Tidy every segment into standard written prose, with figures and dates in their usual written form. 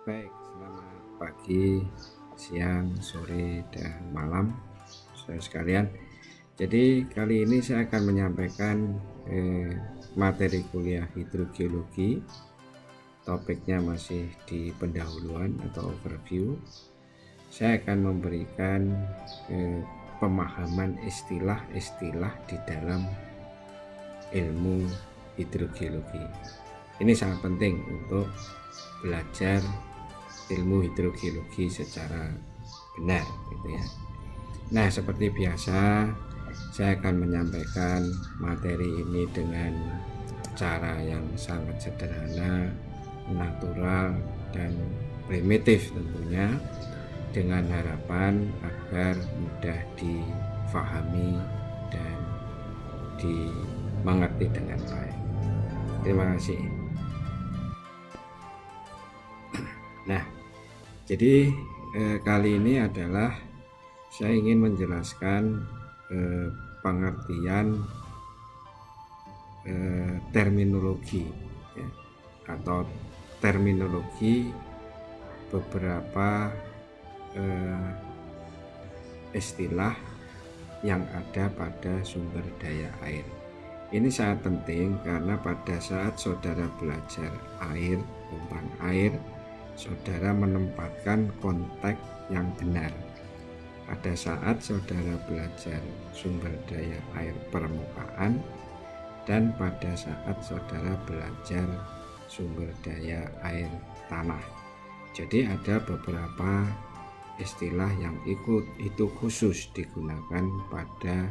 Baik, selamat pagi, siang, sore, dan malam, saudara sekalian. Jadi kali ini saya akan menyampaikan materi kuliah hidrogeologi. Topiknya masih di pendahuluan atau overview. Saya akan memberikan pemahaman istilah-istilah di dalam ilmu hidrogeologi. Ini sangat penting untuk belajar ilmu hidrogeologi secara benar gitu ya. Nah, seperti biasa saya akan menyampaikan materi ini dengan cara yang sangat sederhana, natural, dan primitif tentunya, dengan harapan agar mudah difahami dan dimengerti dengan baik. Terima kasih. Nah, jadi kali ini adalah saya ingin menjelaskan pengertian terminologi ya, atau terminologi beberapa istilah yang ada pada sumber daya air. Ini sangat penting karena pada saat saudara belajar air, tentang air, saudara menempatkan konteks yang benar. Pada saat saudara belajar sumber daya air permukaan dan pada saat saudara belajar sumber daya air tanah. Jadi ada beberapa istilah yang itu khusus digunakan pada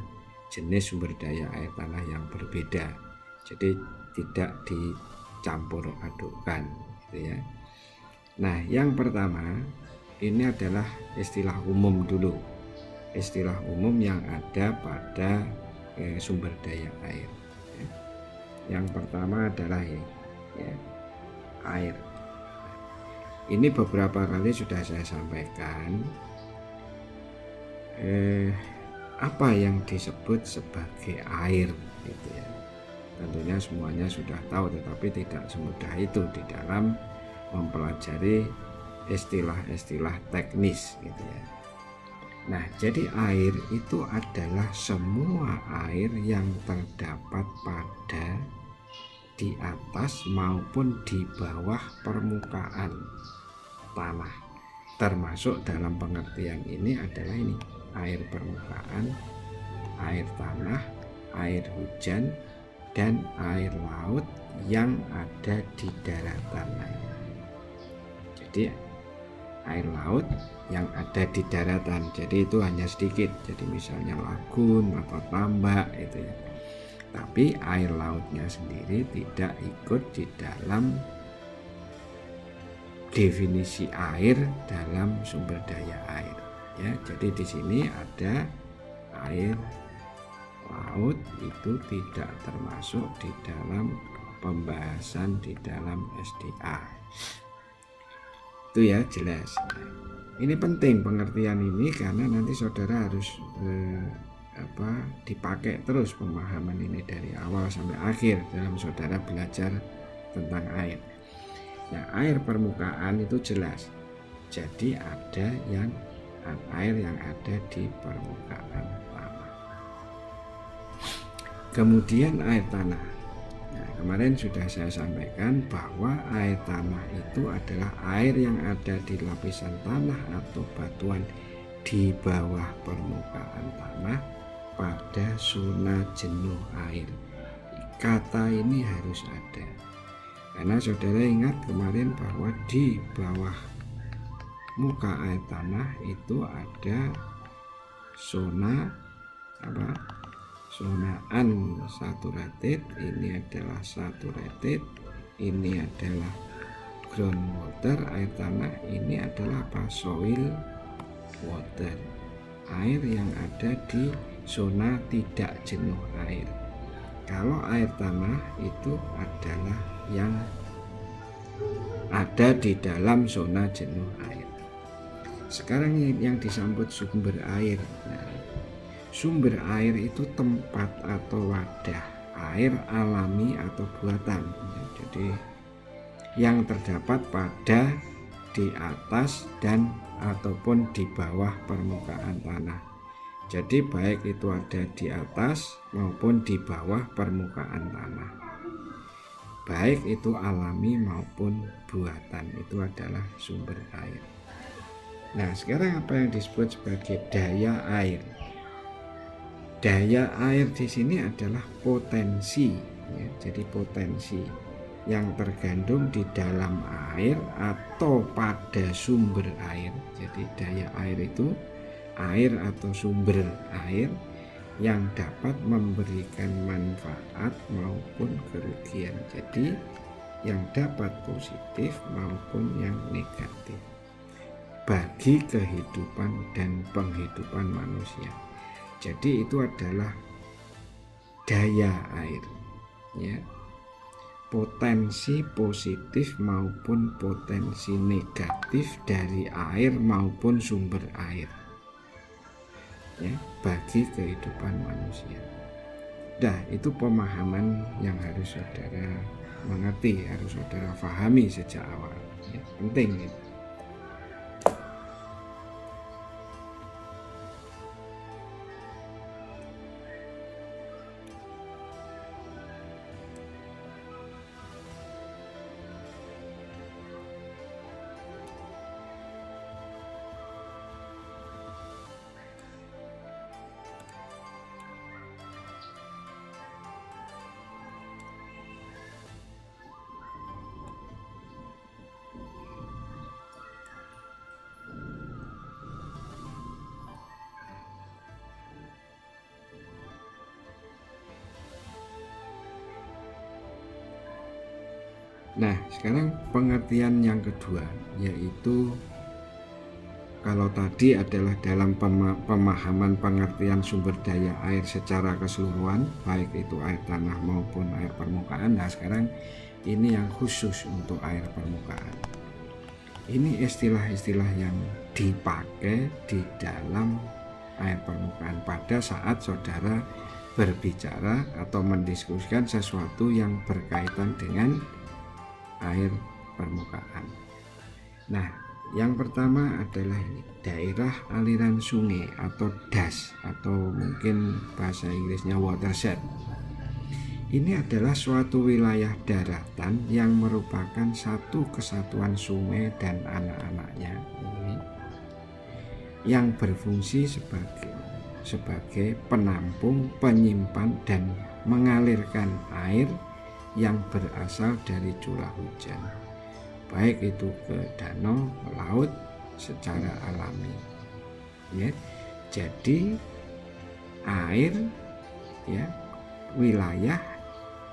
jenis sumber daya air tanah yang berbeda. Jadi tidak dicampur adukkan gitu ya. Nah, yang pertama ini adalah istilah umum dulu. Istilah umum yang ada pada sumber daya air. Yang pertama adalah air. Ini beberapa kali sudah saya sampaikan. Apa yang disebut sebagai air gitu ya. Tentunya semuanya sudah tahu, tetapi tidak semudah itu di dalam mempelajari istilah-istilah teknis gitu ya. Nah, jadi air itu adalah semua air yang terdapat pada, di atas maupun di bawah permukaan tanah. Termasuk dalam pengertian ini adalah ini, air permukaan, air tanah, air hujan, dan air laut yang ada di daratan. Jadi air laut yang ada di daratan, jadi itu hanya sedikit, jadi misalnya lagun atau tambak itu ya. Tapi air lautnya sendiri tidak ikut di dalam definisi air dalam sumber daya air ya. Jadi di sini ada air laut itu tidak termasuk di dalam pembahasan di dalam SDA. Itu ya, jelas. Ini penting pengertian ini karena nanti saudara harus dipakai terus pemahaman ini dari awal sampai akhir dalam saudara belajar tentang air. Nah, air permukaan itu jelas. Jadi ada yang air yang ada di permukaan tanah. Kemudian air tanah. Nah, kemarin sudah saya sampaikan bahwa air tanah itu adalah air yang ada di lapisan tanah atau batuan di bawah permukaan tanah pada zona jenuh air. Kata ini harus ada. Karena saudara ingat kemarin bahwa di bawah muka air tanah itu ada zona zona unsaturated, ini adalah saturated, ini adalah groundwater, air tanah, ini adalah soil water, air yang ada di zona tidak jenuh air. Kalau air tanah itu adalah yang ada di dalam zona jenuh air. Sekarang yang disambut sumber air. Nah, sumber air itu tempat atau wadah air alami atau buatan. Jadi yang terdapat pada di atas dan ataupun di bawah permukaan tanah. Jadi baik itu ada di atas maupun di bawah permukaan tanah, baik itu alami maupun buatan, itu adalah sumber air. Nah, sekarang apa yang disebut sebagai daya air? Daya air di sini adalah potensi, ya. Jadi potensi yang tergandung di dalam air atau pada sumber air. Jadi daya air itu air atau sumber air yang dapat memberikan manfaat maupun kerugian. Jadi yang dapat positif maupun yang negatif bagi kehidupan dan penghidupan manusia. Jadi itu adalah daya air, ya. Potensi positif maupun potensi negatif dari air maupun sumber air, ya, bagi kehidupan manusia. Nah, itu pemahaman yang harus saudara mengerti, harus saudara pahami sejak awal, ya, penting itu. Nah, sekarang pengertian yang kedua, yaitu kalau tadi adalah dalam pemahaman pengertian sumber daya air secara keseluruhan, baik itu air tanah maupun air permukaan. Nah, sekarang ini yang khusus untuk air permukaan. Ini istilah-istilah yang dipakai di dalam air permukaan pada saat saudara berbicara atau mendiskusikan sesuatu yang berkaitan dengan air permukaan. Nah, yang pertama adalah ini, daerah aliran sungai atau das, atau mungkin bahasa Inggrisnya watershed. Ini adalah suatu wilayah daratan yang merupakan satu kesatuan sungai dan anak-anaknya ini, yang berfungsi sebagai penampung, penyimpan, dan mengalirkan air yang berasal dari curah hujan, baik itu ke danau, laut secara alami, ya. Jadi air, ya, wilayah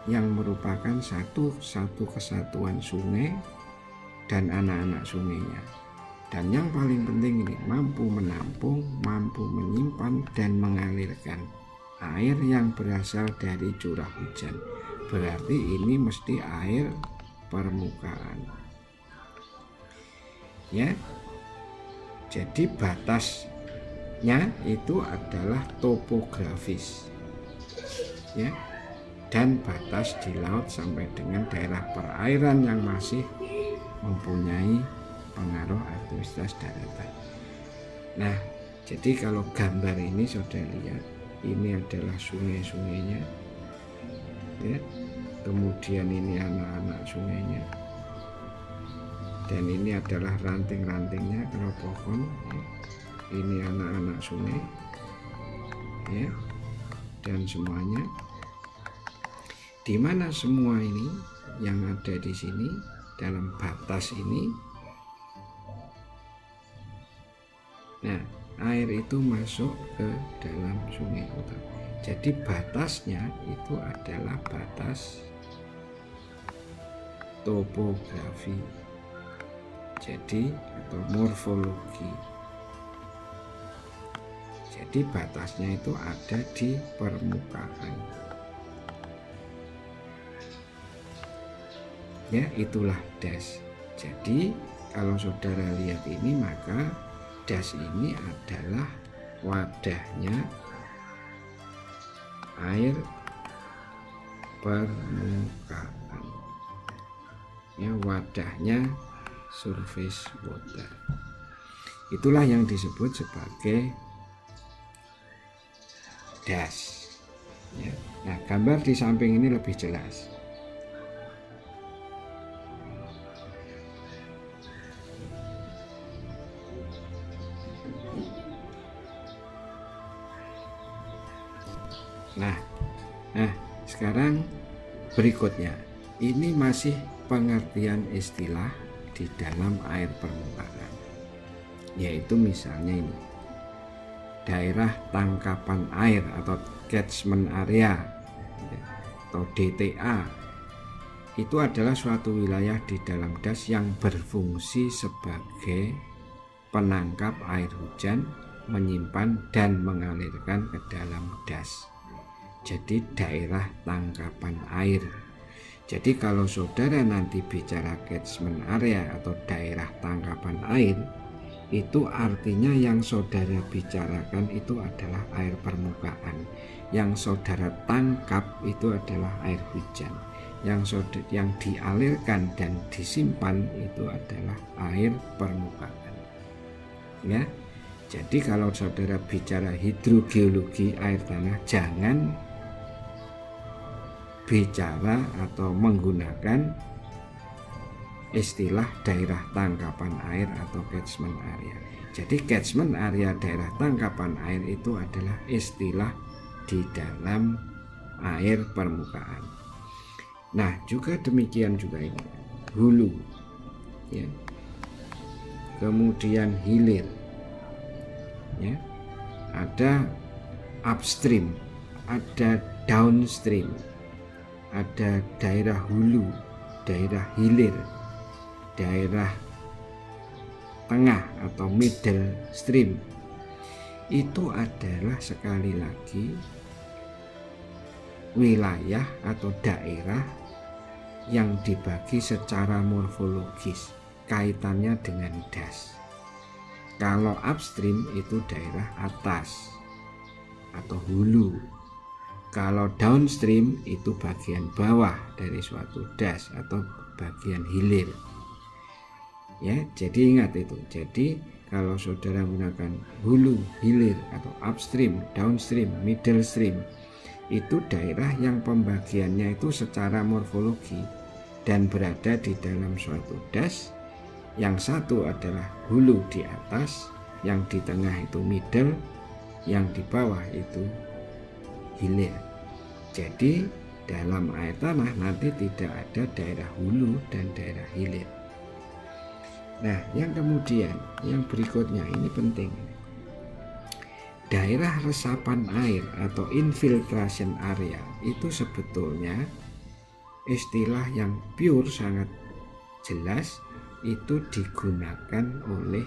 yang merupakan satu kesatuan sungai dan anak-anak sungainya, dan yang paling penting ini mampu menampung, mampu menyimpan dan mengalirkan air yang berasal dari curah hujan. Berarti ini mesti air permukaan, ya. Jadi batasnya itu adalah topografis, ya, dan batas di laut sampai dengan daerah perairan yang masih mempunyai pengaruh aktivitas daratan. Nah, jadi kalau gambar ini saudara lihat, ini adalah sungai-sungainya, ya. Kemudian ini anak-anak sungainya, dan ini adalah ranting-rantingnya kalau pohon, ya. Ini anak-anak sungai, ya, dan semuanya, di mana semua ini yang ada di sini dalam batas ini. Nah, air itu masuk ke dalam sungai utama. Jadi batasnya itu adalah batas topografi, jadi atau morfologi. Jadi batasnya itu ada di permukaan, ya, itulah das. Jadi kalau saudara lihat ini, maka das ini adalah wadahnya air permukaan, ya, wadahnya surface water. Itulah yang disebut sebagai das. Ya. Nah, gambar di samping ini lebih jelas. Nah, sekarang berikutnya, ini masih pengertian istilah di dalam air permukaan, yaitu misalnya ini daerah tangkapan air atau catchment area atau DTA. Itu adalah suatu wilayah di dalam das yang berfungsi sebagai penangkap air hujan, menyimpan dan mengalirkan ke dalam das. Jadi daerah tangkapan air. Jadi kalau saudara nanti bicara catchment area atau daerah tangkapan air, itu artinya yang saudara bicarakan itu adalah air permukaan. Yang saudara tangkap itu adalah air hujan. Yang dialirkan dan disimpan itu adalah air permukaan. Ya. Jadi kalau saudara bicara hidrogeologi air tanah, jangan bicara atau menggunakan istilah daerah tangkapan air atau catchment area. Jadi catchment area daerah tangkapan air itu adalah istilah di dalam air permukaan. Nah, juga demikian juga ini hulu, ya. Kemudian hilir, ya. Ada upstream, ada downstream. Ada daerah hulu, daerah hilir, daerah tengah atau middle stream. Itu adalah sekali lagi wilayah atau daerah yang dibagi secara morfologis, kaitannya dengan das. Kalau upstream itu daerah atas atau hulu. Kalau downstream itu bagian bawah dari suatu das atau bagian hilir. Ya, jadi ingat itu. Jadi kalau saudara menggunakan hulu, hilir atau upstream, downstream, middle stream, itu daerah yang pembagiannya itu secara morfologi dan berada di dalam suatu das. Yang satu adalah hulu di atas, yang di tengah itu middle, yang di bawah itu hilir. Jadi dalam air tanah nanti tidak ada daerah hulu dan daerah hilir. Nah, yang kemudian yang berikutnya ini penting. Daerah resapan air atau infiltration area itu sebetulnya istilah yang pure, sangat jelas, itu digunakan oleh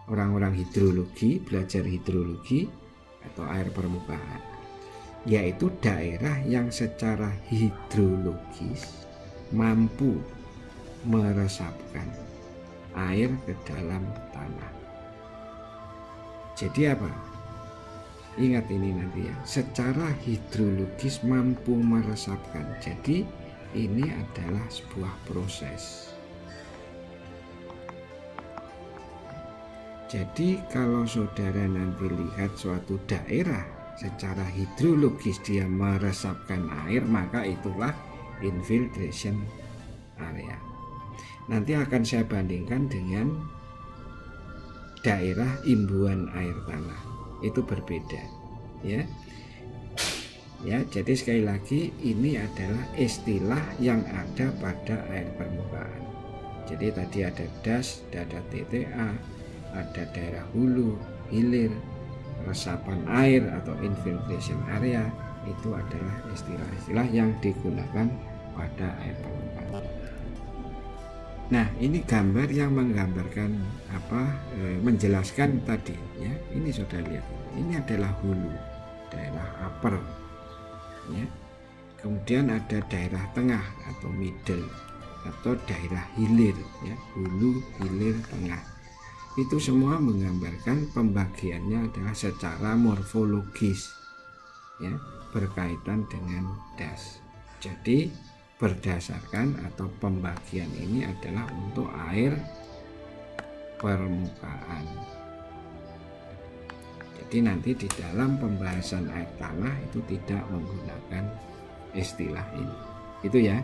orang-orang hidrologi, belajar hidrologi atau air permukaan, yaitu daerah yang secara hidrologis mampu meresapkan air ke dalam tanah. Jadi apa? Ingat ini nanti ya, secara hidrologis mampu meresapkan. Jadi ini adalah sebuah proses. Jadi kalau saudara nanti lihat suatu daerah secara hidrologis dia meresapkan air, maka itulah infiltration area. Nanti akan saya bandingkan dengan daerah imbuhan air tanah. Itu berbeda, ya. Ya, jadi sekali lagi ini adalah istilah yang ada pada air permukaan. Jadi tadi ada das, ada TTA, ada daerah hulu, hilir, resapan air atau infiltration area. Itu adalah istilah-istilah yang digunakan pada air permukaan. Nah, ini gambar yang menggambarkan menjelaskan tadi, ya. Ini sudah lihat. Ini adalah hulu, daerah upper, ya. Kemudian ada daerah tengah atau middle atau daerah hilir, ya. Hulu, hilir, tengah. Itu semua menggambarkan pembagiannya adalah secara morfologis, ya, berkaitan dengan das. Jadi berdasarkan atau pembagian ini adalah untuk air permukaan. Jadi nanti di dalam pembahasan air tanah itu tidak menggunakan istilah ini. Itu ya.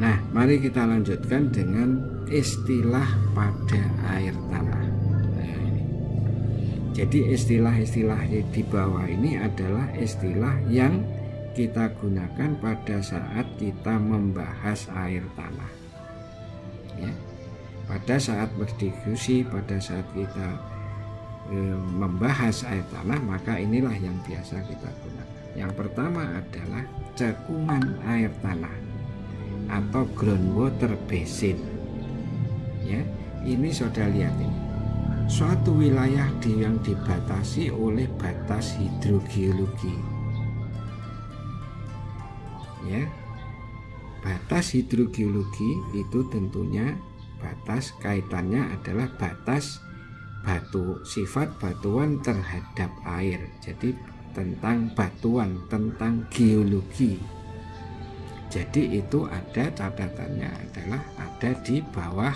Nah, mari kita lanjutkan dengan istilah pada air tanah. Nah, ini. Jadi istilah-istilah di bawah ini adalah istilah yang kita gunakan pada saat kita membahas air tanah. Ya. Pada saat berdiskusi, pada saat kita membahas air tanah, maka inilah yang biasa kita gunakan. Yang pertama adalah cekungan air tanah atau groundwater basin. Ya, ini saudara lihat ini. Suatu wilayah yang dibatasi oleh batas hidrogeologi. Ya. Batas hidrogeologi itu tentunya batas kaitannya adalah batas sifat batuan terhadap air. Jadi tentang batuan, tentang geologi. Jadi itu ada catatannya adalah ada di bawah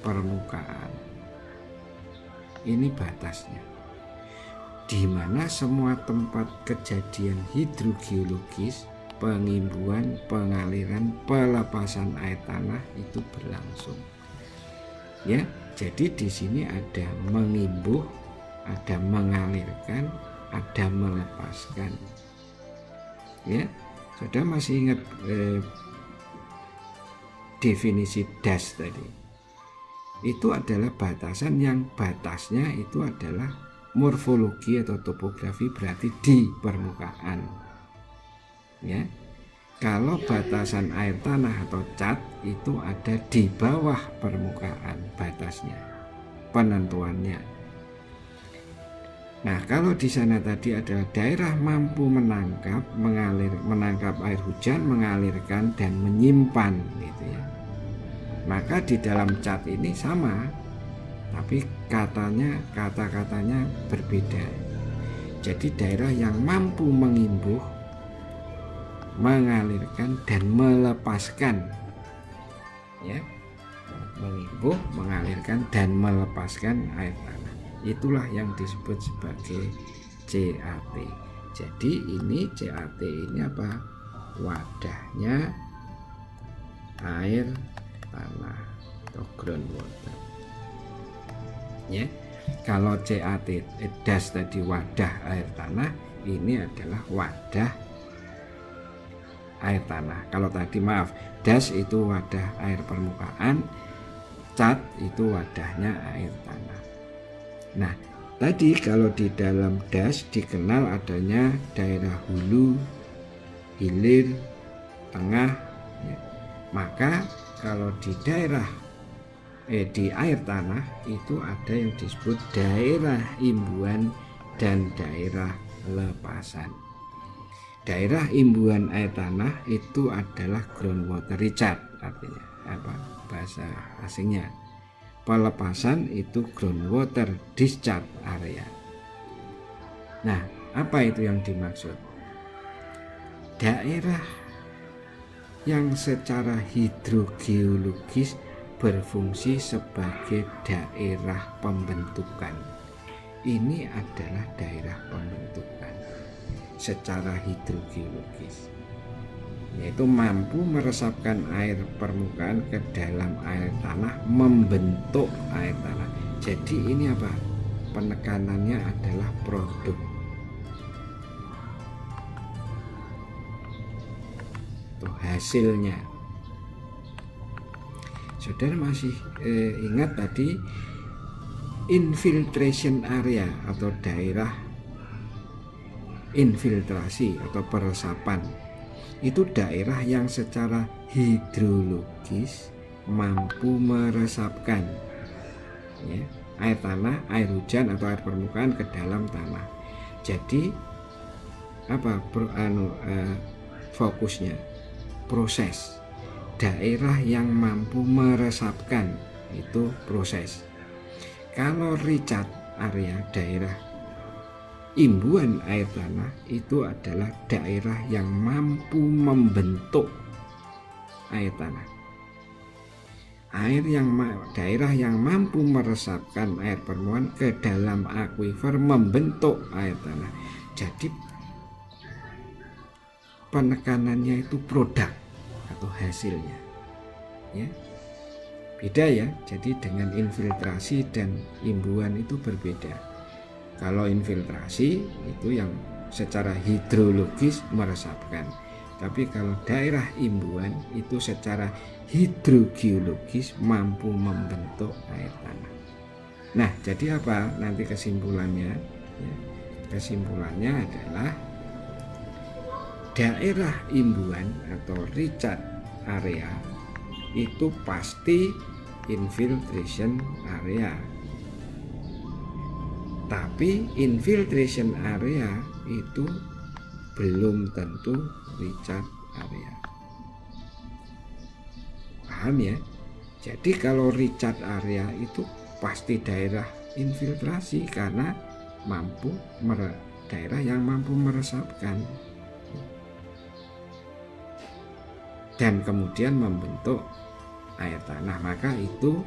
permukaan. Ini batasnya. Di mana semua tempat kejadian hidrogeologis, pengimbuan, pengaliran, pelepasan air tanah itu berlangsung. Ya, jadi di sini ada mengimbuh, ada mengalirkan, ada melepaskan. Ya. Sudah masih ingat definisi das tadi? Itu adalah batasan yang batasnya itu adalah morfologi atau topografi, berarti di permukaan. Ya. Kalau batasan air tanah atau cat itu ada di bawah permukaan batasnya, penentuannya. Nah, kalau di sana tadi adalah daerah mampu menangkap air hujan, mengalirkan dan menyimpan, gitu ya. Maka di dalam cat ini sama, tapi kata-katanya berbeda. Jadi daerah yang mampu mengimbuh, mengalirkan dan melepaskan, ya, mengimbuh, mengalirkan dan melepaskan air tanah. Itulah yang disebut sebagai CAT. Jadi ini CAT ini apa? Wadahnya air tanah atau groundwater. Ya. Kalau CAT das tadi wadah air tanah, ini adalah wadah air tanah. Kalau tadi das itu wadah air permukaan, cat itu wadahnya air tanah. Nah, tadi kalau di dalam das dikenal adanya daerah hulu, hilir, tengah, ya. Maka kalau di daerah di air tanah itu ada yang disebut daerah imbuhan dan daerah lepasan. Daerah imbuhan air tanah itu adalah groundwater recharge, artinya apa bahasa asingnya. Pelepasan itu groundwater discharge area. Nah, apa itu yang dimaksud? Daerah yang secara hidrogeologis berfungsi sebagai daerah pembentukan. Ini adalah daerah pembentukan secara hidrogeologis, yaitu mampu meresapkan air permukaan ke dalam air tanah, membentuk air tanah. Jadi ini apa? Penekanannya adalah produk. Tuh hasilnya. Saudara masih ingat tadi infiltration area atau daerah infiltrasi atau peresapan. Itu daerah yang secara hidrologis mampu meresapkan ya, air tanah, air hujan atau air permukaan ke dalam tanah. Jadi apa fokusnya? Proses. Daerah yang mampu meresapkan itu proses. Kalau recharge area, daerah imbuhan air tanah itu adalah daerah yang mampu membentuk air tanah. Daerah yang mampu meresapkan air permukaan ke dalam akuifer membentuk air tanah. Jadi penekanannya itu produk atau hasilnya ya, beda ya. Jadi dengan infiltrasi dan imbuhan itu berbeda. Kalau infiltrasi itu yang secara hidrologis meresapkan, tapi kalau daerah imbuhan itu secara hidrogeologis mampu membentuk air tanah. Nah, jadi apa nanti kesimpulannya ya, kesimpulannya adalah daerah imbuhan atau recharge area itu pasti infiltration area. Tapi infiltration area itu belum tentu recharge area. Paham ya? Jadi kalau recharge area itu pasti daerah infiltrasi karena daerah yang mampu meresapkan dan kemudian membentuk air tanah, maka itu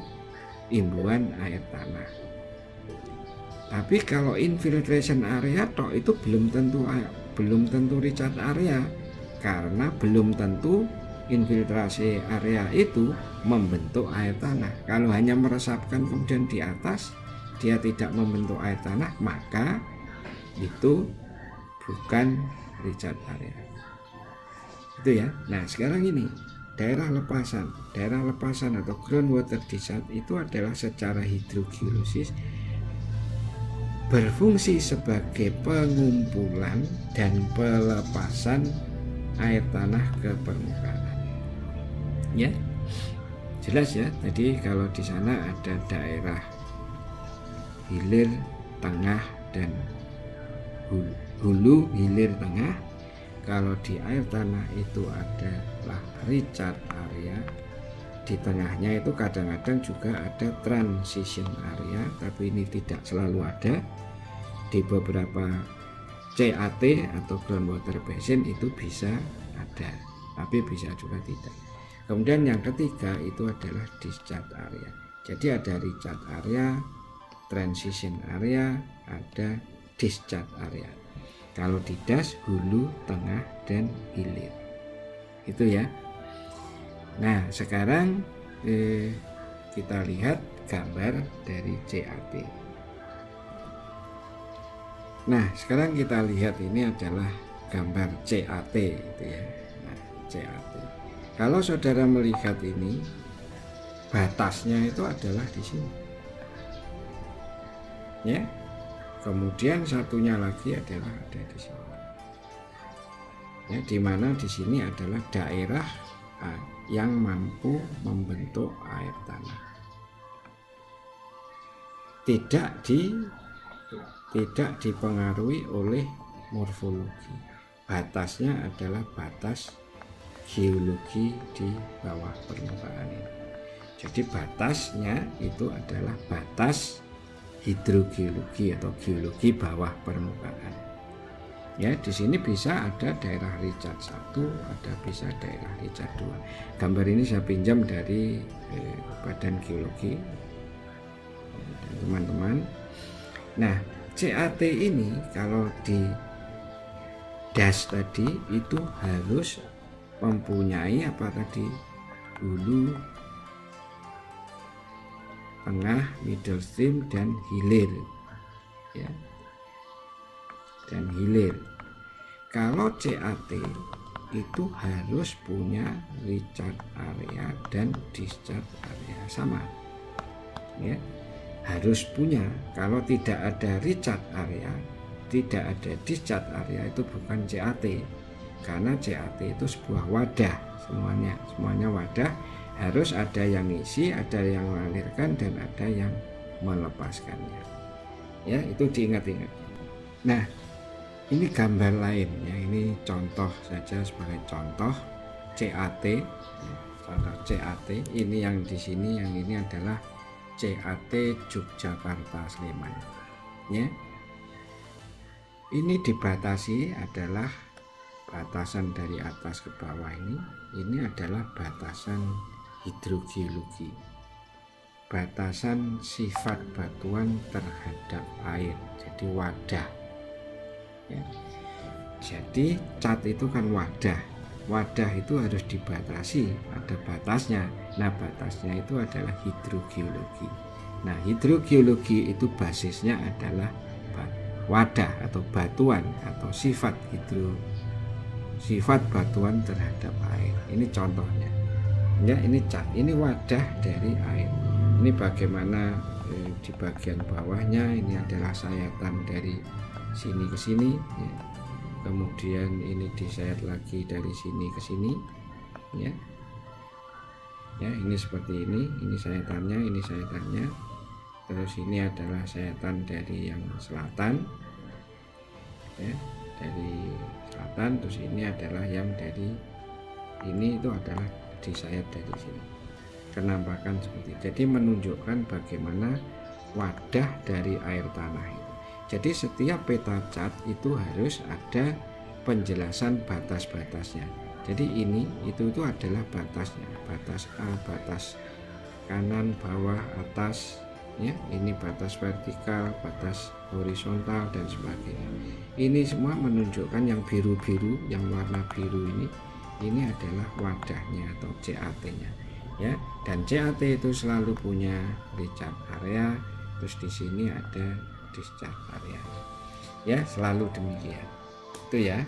imbuhan air tanah. Tapi kalau infiltration area toh itu belum tentu recharge area, karena belum tentu infiltrasi area itu membentuk air tanah. Kalau hanya meresapkan kemudian di atas dia tidak membentuk air tanah, maka itu bukan recharge area. Itu ya. Nah, sekarang ini daerah lepasan atau groundwater discharge itu adalah secara hidrogeolosis berfungsi sebagai pengumpulan dan pelepasan air tanah ke permukaan. Ya, jelas ya. Jadi kalau di sana ada daerah hilir, tengah, dan hulu, hilir, tengah. Kalau di air tanah itu adalah recharge area, di tengahnya itu kadang-kadang juga ada transition area, tapi ini tidak selalu ada. Di beberapa CAT atau groundwater basin itu bisa ada, tapi bisa juga tidak. Kemudian yang ketiga itu adalah discharge area. Jadi ada recharge area, transition area, ada discharge area. Kalau di das, hulu, tengah, dan hilir. Itu ya. Nah, sekarang kita lihat gambar dari CAT. Nah, sekarang kita lihat ini adalah gambar CAT gitu ya. Nah, CAT. Kalau saudara melihat ini, batasnya itu adalah di sini. Ya. Kemudian satunya lagi adalah ada di sini. Ya, di mana di sini adalah daerah yang mampu membentuk air tanah. Tidak dipengaruhi oleh morfologi. Batasnya adalah batas geologi di bawah permukaan ini. Jadi batasnya itu adalah batas hidrogeologi atau geologi bawah permukaan. Ya, di sini bisa ada daerah recharge 1, ada bisa daerah recharge 2. Gambar ini saya pinjam dari Badan Geologi teman-teman. Nah, CAT ini kalau di das tadi itu harus mempunyai apa tadi? Hulu, tengah, middle stream, dan hilir ya, dan hilir. Kalau CAT itu harus punya recharge area dan discharge area sama ya, harus punya. Kalau tidak ada recharge area, tidak ada discharge area, itu bukan CAT, karena CAT itu sebuah wadah, semuanya wadah. Harus ada yang ngisi, ada yang mengalirkan, dan ada yang melepaskannya. Ya, itu diingat-ingat. Nah, ini gambar lain ya, ini contoh saja sebagai contoh CAT. Ya, contoh CAT ini yang di sini, yang ini adalah CAT Yogyakarta Sleman. Ya. Ini dibatasi adalah batasan dari atas ke bawah ini adalah batasan hidrogeologi. Batasan sifat batuan terhadap air. Jadi wadah. Ya. Jadi cat itu kan wadah. Wadah itu harus dibatasi, ada batasnya. Nah, batasnya itu adalah hidrogeologi. Nah, hidrogeologi itu basisnya adalah wadah atau batuan atau sifat batuan terhadap air. Ini contohnya. Ya, ini cat, ini wadah dari air. Ini bagaimana di bagian bawahnya ini adalah sayatan dari sini ke sini ya. Kemudian ini disayat lagi dari sini ke sini ya. Ya, ini seperti ini sayatannya. Terus ini adalah sayatan dari yang selatan ya, dari selatan. Terus ini adalah yang dari ini, itu adalah disayat dari sini. Penampakan seperti itu. Jadi menunjukkan bagaimana wadah dari air tanah itu. Jadi setiap peta cat itu harus ada penjelasan batas-batasnya. Jadi itu adalah batasnya, batas A, batas kanan, bawah, atas ya. Ini batas vertikal, batas horizontal dan sebagainya. Ini semua menunjukkan yang biru-biru, yang warna biru ini adalah wadahnya atau CAT-nya ya. Dan CAT itu selalu punya recharge area, terus di sini ada discharge area ya, selalu demikian itu ya.